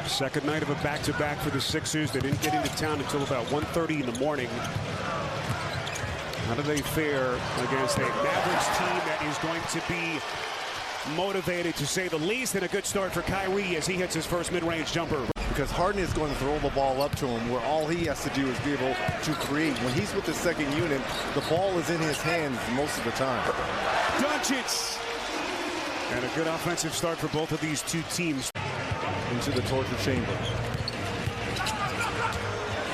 Second night of a back-to-back for the Sixers. They didn't get into town until about 1:30 in the morning. How do they fare against a Mavericks team that is going to be motivated, to say the least, and a good start for Kyrie as he hits his first mid-range jumper. Because Harden is going to throw the ball up to him, where all he has to do is be able to create. When he's with the second unit, the ball is in his hands most of the time. Doncic! And a good offensive start for both of these two teams. Into the torture chamber.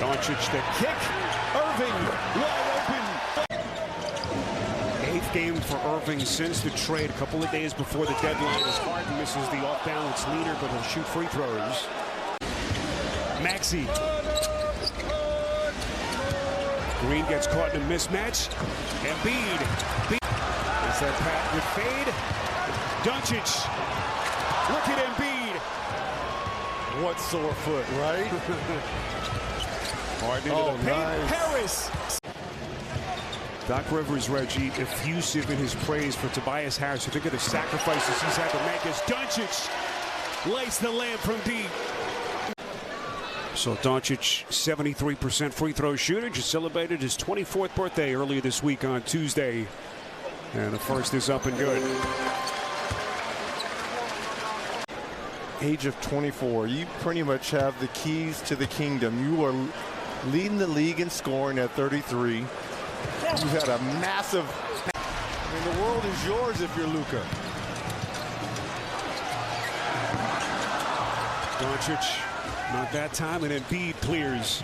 Doncic the kick. Irving wide open. Eighth game for Irving since the trade a couple of days before the deadline, as Harden misses the off-balance leaner, but he'll shoot free throws. Maxey. Green gets caught in a mismatch. Embiid. Is that pat with fade? Doncic. Look at Embiid. What sore foot, right? Harden into the paint. Nice. Harris. Doc Rivers, Reggie, effusive in his praise for Tobias Harris. You think of the sacrifices he's had to make as Doncic lays the lamp from deep. So Doncic, 73% free throw shooter, just celebrated his 24th birthday earlier this week on Tuesday. And the first is up and good. Age of 24, you pretty much have the keys to the kingdom. You are leading the league in scoring at 33. You've had a massive... I mean, the world is yours if you're Luka. Doncic, not that time, and Embiid clears.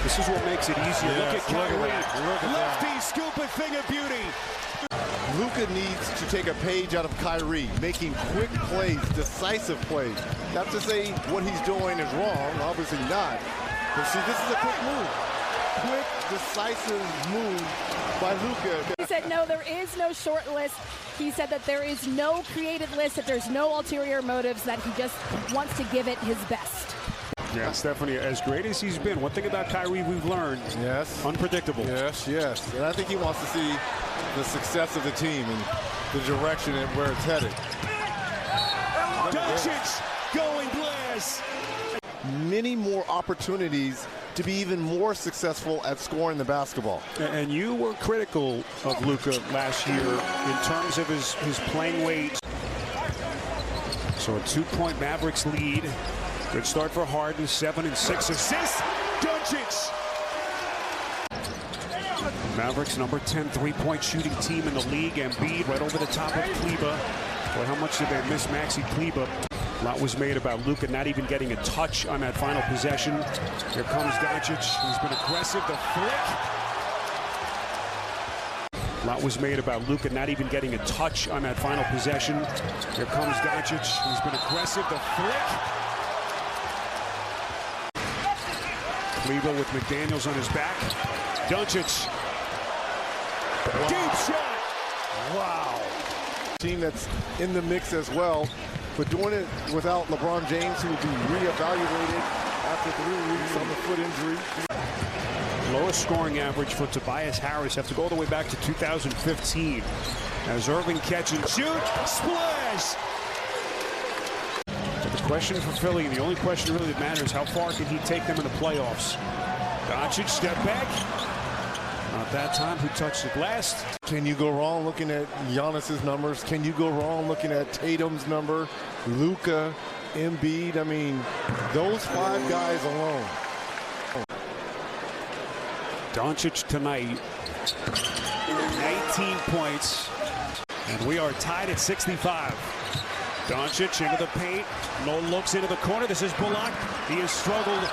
This is what makes it easier. Look at Kyrie. Lefty scoop, a thing of beauty. Luka needs to take a page out of Kyrie, making quick plays, decisive plays. Not to say what he's doing is wrong, obviously not. But see, this is a quick move. Quick, decisive move by Luka. He said, no, there is no short list. He said that there is no created list, that there's no ulterior motives, that he just wants to give it his best. Yeah, Stephanie, as great as he's been, one thing about Kyrie we've learned, yes, unpredictable. Yes, yes. And I think he wants to see the success of the team and the direction and where it's headed. Doncic going glass. Many more opportunities to be even more successful at scoring the basketball. And you were critical of Luka last year in terms of his playing weight. So a 2-point Mavericks lead. Good start for Harden, 7 and 6 assists. Doncic. Mavericks number 10 3-point shooting team in the league. Embiid right over the top of Kleber. Boy, how much did they miss Maxey Kleber? A lot was made about Luka not even getting a touch on that final possession. Here comes Doncic. He's been aggressive. The flick. A lot was made about Luka not even getting a touch on that final possession. Here comes Doncic. He's been aggressive. The flick. Kleber with McDaniels on his back. Doncic. Wow. Deep shot. Wow. Team that's in the mix as well, but doing it without LeBron James, who will be reevaluated after 3 weeks on the foot injury. Lowest scoring average for Tobias Harris. Have to go all the way back to 2015. As Irving catch and shoot. Splash! But the question for Philly, the only question really that matters, how far can he take them in the playoffs? Doncic, step back. Not that time. Who touched it last? Can you go wrong looking at Giannis's numbers? Can you go wrong looking at Tatum's number? Luka, Embiid. I mean, those 5 guys alone. Doncic tonight, 19 points, and we are tied at 65. Doncic into the paint, no looks into the corner. This is Bullock. He has struggled.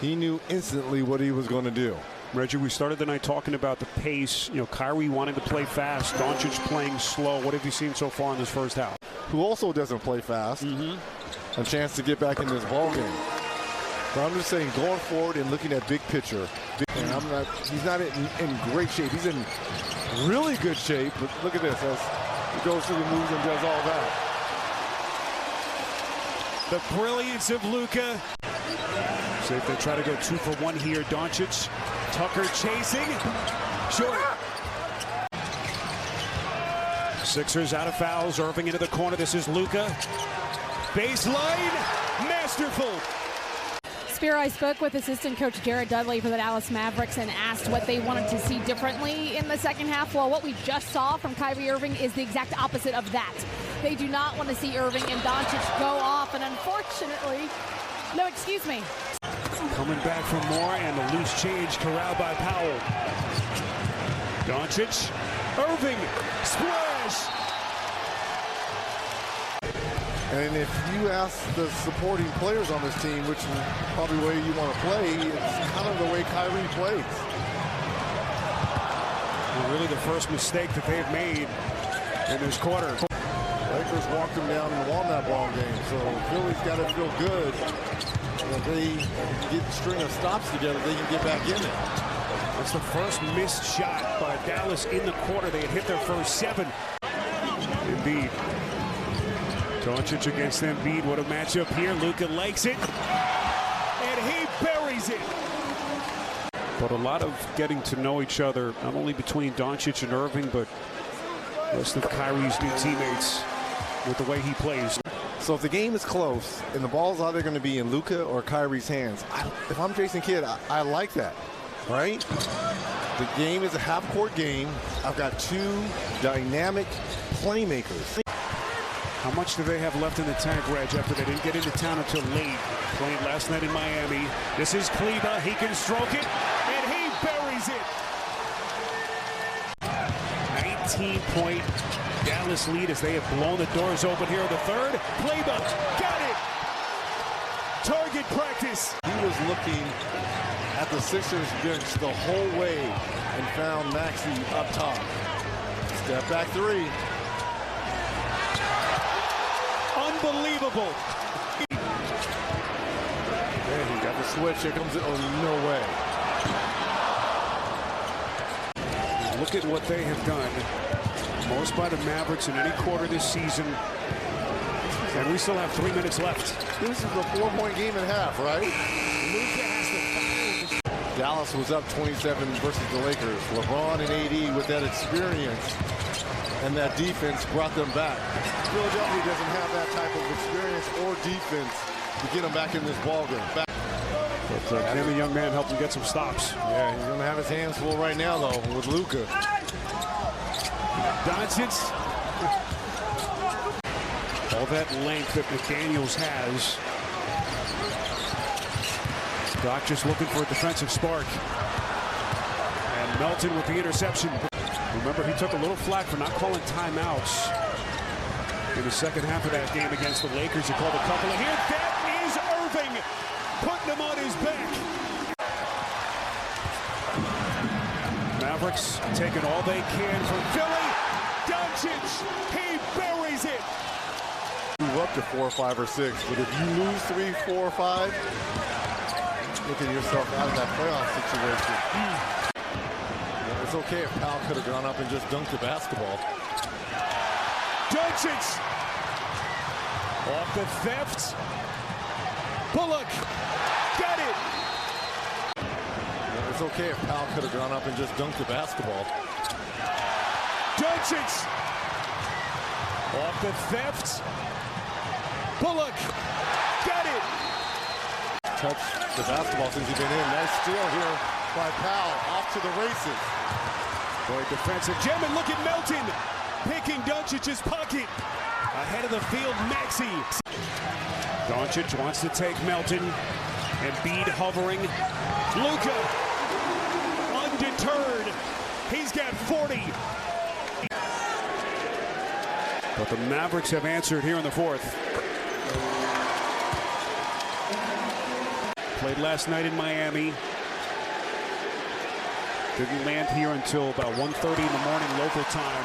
He knew instantly what he was going to do. Reggie, we started the night talking about the pace. You know, Kyrie wanting to play fast, Doncic playing slow. What have you seen so far in this first half? Who also doesn't play fast. A chance to get back in this ball game. But I'm just saying, going forward and looking at big picture. And he's not in great shape. He's in really good shape. But look at this as he goes through the moves and does all that. The brilliance of Luka. See if they try to go 2 for 1 here. Doncic, Tucker chasing. Short. Sixers out of fouls. Irving into the corner. This is Luka. Baseline. Masterful. Spiro, I spoke with assistant coach Jared Dudley for the Dallas Mavericks and asked what they wanted to see differently in the second half. Well, what we just saw from Kyrie Irving is the exact opposite of that. They do not want to see Irving and Doncic go off, and unfortunately, no, excuse me. Coming back for more, and the loose change corralled by Powell. Doncic, Irving, splash! And if you ask the supporting players on this team, which is probably the way you want to play, it's kind of the way Kyrie plays. Well, really the first mistake that they've made in this quarter. Lakers walked them down and won that ball game, so Philly's got to feel good. If they get a string of stops together, they can get back in it. That's the first missed shot by Dallas in the quarter. They had hit their first 7. Indeed. Doncic against Embiid. What a matchup here. Luka likes it. And he buries it. But a lot of getting to know each other, not only between Doncic and Irving, but most of Kyrie's new teammates with the way he plays. So if the game is close and the ball's either going to be in Luka or Kyrie's hands, if I'm Jason Kidd, I like that, right? The game is a half-court game. I've got 2 dynamic playmakers. How much do they have left in the tank, Reg, after they didn't get into town until late? Playing last night in Miami. This is Kleba. He can stroke it, and he buries it. 19-point Dallas lead as they have blown the doors open here in the third. Kleba got it. Target practice. He was looking at the Sixers bench the whole way and found Maxey up top. Step back 3. Unbelievable. There he got the switch. Here comes it. Oh, no way. Look at what they have done. Most by the Mavericks in any quarter this season. And we still have 3 minutes left. This is a 4-point game and a half, right? Dallas was up 27 versus the Lakers. LeBron and AD with that experience and that defense brought them back. Philadelphia doesn't have that type of experience or defense to get them back in this ballgame. But can the young man help him get some stops? Yeah, he's going to have his hands full right now, though, with Luka. Doncic. All that length that McDaniels has. Doc just looking for a defensive spark. And Melton with the interception. Remember, he took a little flack for not calling timeouts in the second half of that game against the Lakers. He called a couple, and here that is Irving putting him on his back. Mavericks taking all they can from Philly. Doncic, he buries it. Move up to 4, 5, or 6, but if you lose 3, 4, or 5, look at yourself out of that playoff situation. It's okay if Powell could have gone up and just dunked the basketball. Doncic off the theft. Bullock got it. It's okay if Powell could have gone up and just dunked the basketball. Doncic off the theft. Bullock got it. Touched the basketball since he's been in. Nice steal here by Powell. Off to the races. Boy, defensive gem, and look at Melton picking Doncic's pocket. Ahead of the field, Maxey. Doncic wants to take Melton. Embiid hovering. Luka undeterred. He's got 40. But the Mavericks have answered here in the fourth. Played last night in Miami. Didn't land here until about 1:30 in the morning local time.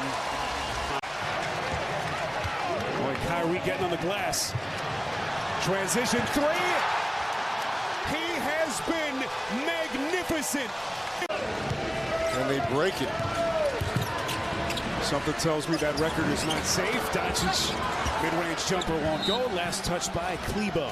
Boy, Kyrie getting on the glass. Transition 3. He has been magnificent. And they break it. Something tells me that record is not safe. Doncic, mid-range jumper won't go. Last touch by Kleba.